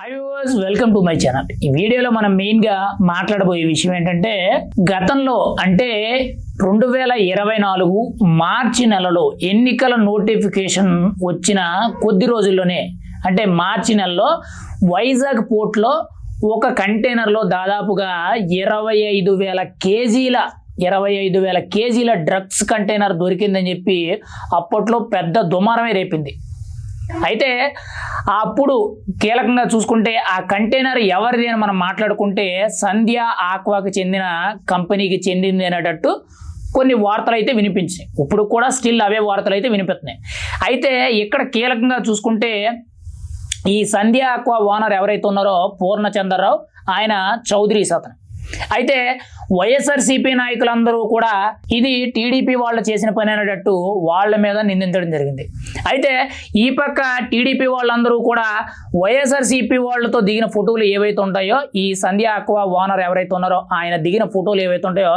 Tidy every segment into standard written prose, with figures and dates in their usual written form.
Hi viewers, welcome to my channel. ఈ వీడియోలో మనం మెయిన్గా మాట్లాడబోయే విషయం ఏంటంటే, గతంలో అంటే 2024 మార్చి నెలలో ఎన్నికల నోటిఫికేషన్ వచ్చిన కొద్ది రోజుల్లోనే, అంటే మార్చి నెలలో వైజాగ్ పోర్ట్లో ఒక కంటైనర్లో దాదాపుగా 25,000 కేజీల డ్రగ్స్ కంటైనర్ దొరికిందని చెప్పి అప్పట్లో పెద్ద దుమారమే రేపింది. అయితే అప్పుడు కీలకంగా చూసుకుంటే ఆ కంటైనర్ ఎవరిది అని మనం మాట్లాడుకుంటే సంధ్య ఆక్వాకి చెందిన కంపెనీకి చెందింది అనేటట్టు కొన్ని వార్తలు అయితే వినిపించాయి. ఇప్పుడు కూడా స్టిల్ అవే వార్తలు అయితే వినిపిస్తున్నాయి. అయితే ఇక్కడ కీలకంగా చూసుకుంటే ఈ సంధ్య ఆక్వా ఓనర్ ఎవరైతే ఉన్నారో పూర్ణచంద్రరావు, ఆయన చౌదరీస్ అతను. అయితే వైఎస్ఆర్సీపీ నాయకులందరూ కూడా ఇది టీడీపీ వాళ్ళు చేసిన పని అనేటట్టు వాళ్ళ మీద నిందించడం జరిగింది. అయితే ఈ పక్క టీడీపీ వాళ్ళందరూ కూడా వైఎస్ఆర్సీపీ వాళ్ళతో దిగిన ఫోటోలు ఏవైతే ఉంటాయో, ఈ సంధ్య ఆక్వా ఓనర్ ఎవరైతే ఉన్నారో ఆయన దిగిన ఫోటోలు ఏవైతే ఉంటాయో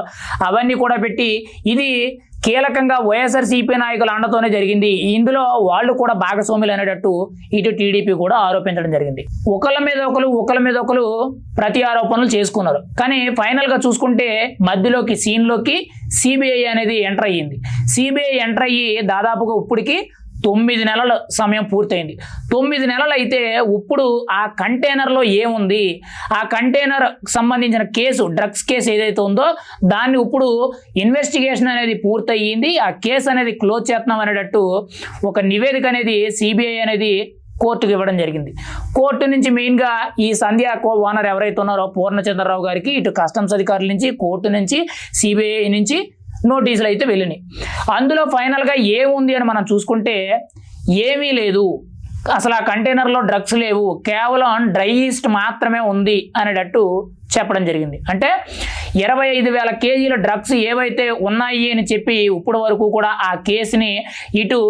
అవన్నీ కూడా పెట్టి ఇది కీలకంగా వైఎస్ఆర్సీపీ నాయకుల అండతోనే జరిగింది, ఇందులో వాళ్ళు కూడా భాగస్వాములు అనేటట్టు ఇటు టీడీపీ కూడా ఆరోపించడం జరిగింది. ఒకళ్ళ మీద ఒకరు ప్రతి ఆరోపణలు చేసుకున్నారు. కానీ ఫైనల్గా చూసుకుంటే మధ్యలోకి సీన్లోకి సిబిఐ అనేది ఎంటర్ అయ్యింది. సిబిఐ ఎంటర్ అయ్యి దాదాపుగా ఇప్పటికి 9 నెలల సమయం పూర్తయింది. 9 నెలలు అయితే ఇప్పుడు ఆ కంటైనర్లో ఏముంది, ఆ కంటైనర్ సంబంధించిన కేసు, డ్రగ్స్ కేసు ఏదైతే ఉందో దాన్ని ఇప్పుడు ఇన్వెస్టిగేషన్ అనేది పూర్తయింది. ఆ కేసు అనేది క్లోజ్ చేస్తున్నాం అనేటట్టు ఒక నివేదిక అనేది సిబిఐ అనేది కోర్టుకు ఇవ్వడం జరిగింది. కోర్టు నుంచి మెయిన్గా ఈ సంధ్య ఆక్వా ఓనర్ ఎవరైతే ఉన్నారో పూర్ణచంద్రరావు గారికి ఇటు కస్టమ్స్ అధికారుల నుంచి, కోర్టు నుంచి, సిబిఐ నుంచి నోటీసులు అయితే వెళ్ళినాయి. అందులో ఫైనల్గా ఏముంది అని మనం చూసుకుంటే ఏమీ లేదు, అసలు ఆ కంటైనర్లో డ్రగ్స్ లేవు, కేవలం డ్రై ఈస్ట్ మాత్రమే ఉంది అనేటట్టు చెప్పడం జరిగింది. అంటే 25,000 కేజీల డ్రగ్స్ ఏవైతే ఉన్నాయి అని చెప్పి ఇప్పటి వరకు కూడా ఆ కేసుని ఇటు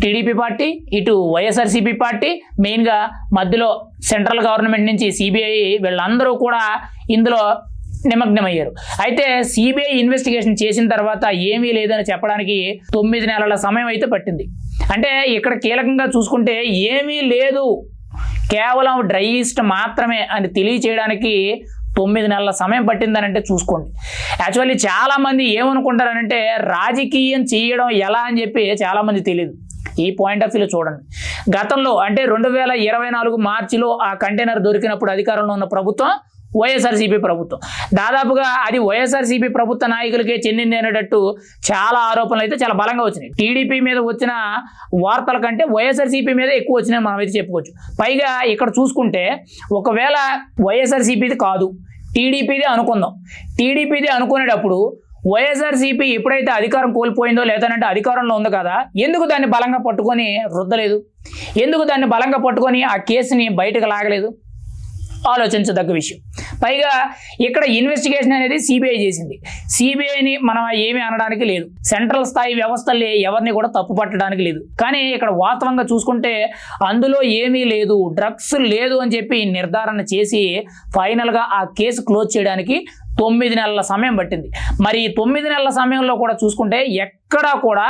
టీడీపీ పార్టీ, ఇటు వైఎస్ఆర్సీపీ పార్టీ, మెయిన్గా మధ్యలో సెంట్రల్ గవర్నమెంట్ నుంచి సిబిఐ వీళ్ళందరూ కూడా ఇందులో నిమగ్నమయ్యారు. అయితే సిబిఐ ఇన్వెస్టిగేషన్ చేసిన తర్వాత ఏమీ లేదని చెప్పడానికి 9 నెలల సమయం అయితే పట్టింది. అంటే ఇక్కడ కీలకంగా చూసుకుంటే ఏమీ లేదు, కేవలం డ్రై ఈస్ట్ మాత్రమే అని తెలియచేయడానికి 9 నెలల సమయం పట్టిందని అంటే చూసుకోండి. యాక్చువల్లీ చాలామంది ఏమనుకుంటారనంటే రాజకీయం చేయడం ఎలా అని చెప్పి చాలామంది తెలియదు. ఈ పాయింట్ ఆఫ్ వ్యూలో చూడండి, గతంలో అంటే 2024 మార్చిలో ఆ కంటైనర్ దొరికినప్పుడు అధికారంలో ఉన్న ప్రభుత్వం వైఎస్ఆర్సీపీ ప్రభుత్వం. దాదాపుగా అది వైఎస్ఆర్సీపీ ప్రభుత్వ నాయకులకే చెందింది అనేటట్టు చాలా ఆరోపణలు అయితే చాలా బలంగా వచ్చినాయి. టీడీపీ మీద వచ్చిన వార్తల కంటే వైఎస్ఆర్సీపీ మీద ఎక్కువ వచ్చినాయి మనం అయితే చెప్పుకోవచ్చు. పైగా ఇక్కడ చూసుకుంటే ఒకవేళ వైఎస్ఆర్సీపీది కాదు టీడీపీది అనుకుందాం, టీడీపీది అనుకునేటప్పుడు వైఎస్ఆర్సీపీ ఎప్పుడైతే అధికారం కోల్పోయిందో లేదంటే అధికారంలో ఉంది కదా, ఎందుకు దాన్ని బలంగా పట్టుకొని రుద్దలేదు, ఎందుకు దాన్ని బలంగా పట్టుకొని ఆ కేసుని బయటకు లాగలేదు, ఆలోచించదగ్గ విషయం. పైగా ఇక్కడ ఇన్వెస్టిగేషన్ అనేది సిబిఐ చేసింది. సిబిఐని మనం ఏమీ అనడానికి లేదు, సెంట్రల్ స్థాయి వ్యవస్థల్ని ఎవరిని కూడా తప్పు పట్టడానికి లేదు. కానీ ఇక్కడ వాస్తవంగా చూసుకుంటే అందులో ఏమీ లేదు, డ్రగ్స్ లేదు అని చెప్పి నిర్ధారణ చేసి ఫైనల్గా ఆ కేసు క్లోజ్ చేయడానికి 9 నెలల సమయం పట్టింది. మరి 9 నెలల సమయంలో కూడా చూసుకుంటే ఎక్కడా కూడా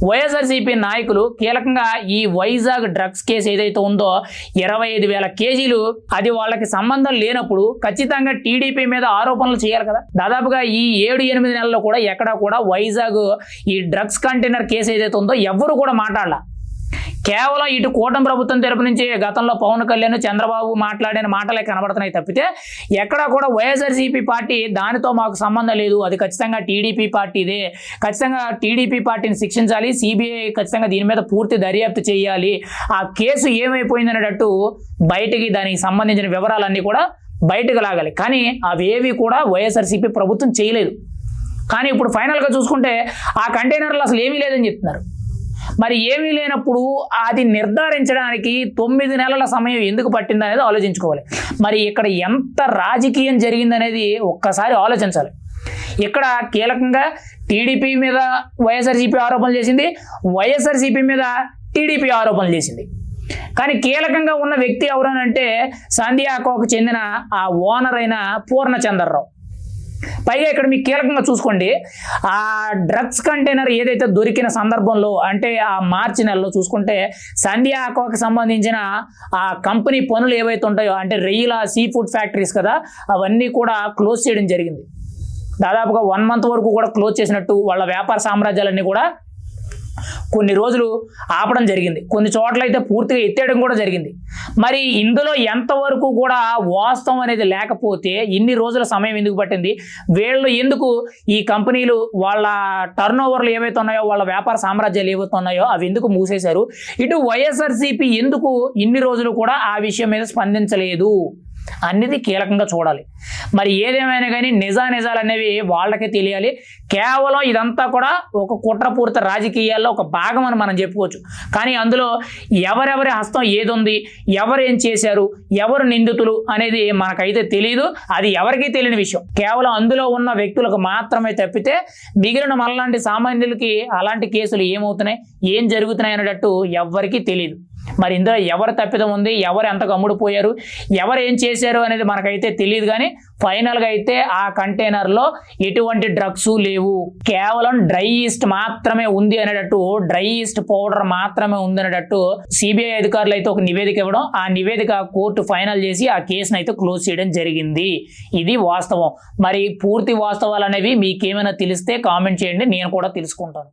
వైఎస్ఆర్సీపీ నాయకులు కీలకంగా ఈ వైజాగ్ డ్రగ్స్ కేసు ఏదైతే ఉందో 25,000 కేజీలు అది వాళ్ళకి సంబంధం లేనప్పుడు ఖచ్చితంగా టీడీపీ మీద ఆరోపణలు చేయాలి కదా. దాదాపుగా ఈ 7-8 నెలల్లో కూడా ఎక్కడా కూడా వైజాగ్ ఈ డ్రగ్స్ కంటైనర్ కేసు ఏదైతే ఉందో ఎవ్వరు కూడా మాట్లాడాల. కేవలం ఇటు కూటమి ప్రభుత్వం తరపు నుంచి గతంలో పవన్ కళ్యాణ్, చంద్రబాబు మాట్లాడిన మాటలే కనబడుతున్నాయి తప్పితే ఎక్కడా కూడా వైఎస్ఆర్సీపీ పార్టీ దానితో మాకు సంబంధం లేదు, అది ఖచ్చితంగా టీడీపీ పార్టీదే, ఖచ్చితంగా టీడీపీ పార్టీని శిక్షించాలి, సిబిఐ ఖచ్చితంగా దీని మీద పూర్తి దర్యాప్తు చేయాలి, ఆ కేసు ఏమైపోయింది అనేటట్టు బయటికి దానికి సంబంధించిన వివరాలన్నీ కూడా బయటకు లాగాలి. కానీ అవేవి కూడా వైఎస్ఆర్సీపీ ప్రభుత్వం చేయలేదు. కానీ ఇప్పుడు ఫైనల్గా చూసుకుంటే ఆ కంటైనర్లు అసలు ఏమీ లేదని చెప్తున్నారు. మరి ఏమీ లేనప్పుడు అది నిర్ధారించడానికి 9 నెలల సమయం ఎందుకు పట్టింది అనేది ఆలోచించుకోవాలి. మరి ఇక్కడ ఎంత రాజకీయం జరిగిందనేది ఒక్కసారి ఆలోచించాలి. ఇక్కడ కీలకంగా టీడీపీ మీద వైఎస్ఆర్సీపీ ఆరోపణలు చేసింది, వైఎస్ఆర్సీపీ మీద టీడీపీ ఆరోపణలు చేసింది. కానీ కీలకంగా ఉన్న వ్యక్తి ఎవరనంటే సంధ్య ఆక్వాకు చెందిన ఆ ఓనర్ అయిన పూర్ణచంద్రరావు. పైగా ఇక్కడ మీకు కీలకంగా చూసుకోండి, ఆ డ్రగ్స్ కంటైనర్ ఏదైతే దొరికిన సందర్భంలో అంటే ఆ మార్చి నెలలో చూసుకుంటే సంధ్యా ఆక్వాకి సంబంధించిన ఆ కంపెనీ పనులు ఏవైతే ఉంటాయో అంటే రొయ్యల సీ ఫుడ్ ఫ్యాక్టరీస్ కదా, అవన్నీ కూడా క్లోజ్ చేయడం జరిగింది. దాదాపుగా 1 month వరకు కూడా క్లోజ్ చేసినట్టు వాళ్ళ వ్యాపార సామ్రాజ్యాలన్నీ కూడా కొన్ని రోజులు ఆపడం జరిగింది. కొన్ని చోట్ల అయితే పూర్తిగా ఎత్తేయడం కూడా జరిగింది. మరి ఇందులో ఎంతవరకు కూడా వాస్తవం అనేది లేకపోతే ఇన్ని రోజుల సమయం ఎందుకు పట్టింది, వీళ్ళు ఎందుకు ఈ కంపెనీలు వాళ్ళ టర్న్ ఓవర్లు ఏవైతే ఉన్నాయో వాళ్ళ వ్యాపార సామ్రాజ్యాలు ఏవైతే ఉన్నాయో అవి ఎందుకు మూసేశారు, ఇటు వైఎస్ఆర్సీపీ ఎందుకు ఇన్ని రోజులు కూడా ఆ విషయం మీద స్పందించలేదు అనేది కీలకంగా చూడాలి. మరి ఏదేమైనా కానీ నిజాలు అనేవి వాళ్ళకే తెలియాలి. కేవలం ఇదంతా కూడా ఒక కుట్రపూరిత రాజకీయాల్లో ఒక భాగం అని మనం చెప్పుకోవచ్చు. కానీ అందులో ఎవరెవరి హస్తం ఏది ఉంది, ఎవరు ఏం చేశారు, ఎవరు నిందితులు అనేది మనకైతే తెలియదు. అది ఎవరికీ తెలియని విషయం. కేవలం అందులో ఉన్న వ్యక్తులకు మాత్రమే తప్పితే మిగిలిన మనలాంటి సామాన్యులకి అలాంటి కేసులు ఏమవుతున్నాయి, ఏం జరుగుతున్నాయి అనేటట్టు ఎవ్వరికీ తెలియదు. మరి ఇందులో ఎవరు తప్పిదం ఉంది, ఎవరు ఎంత గమ్ముడిపోయారు, ఎవరు ఏం చేశారు అనేది మనకైతే తెలియదు. కానీ ఫైనల్గా అయితే ఆ కంటైనర్లో ఎటువంటి డ్రగ్స్ లేవు, కేవలం డ్రై ఈస్ట్ మాత్రమే ఉంది అనేటట్టు, డ్రై ఈస్ట్ పౌడర్ మాత్రమే ఉంది అనేటట్టు సిబిఐ అధికారులు అయితే ఒక నివేదిక ఇవ్వడం, ఆ నివేదిక కోర్టు ఫైనల్ చేసి ఆ కేసును అయితే క్లోజ్ చేయడం జరిగింది. ఇది వాస్తవం. మరి పూర్తి వాస్తవాలు అనేవి మీకేమైనా తెలిస్తే కామెంట్ చేయండి, నేను కూడా తెలుసుకుంటాను.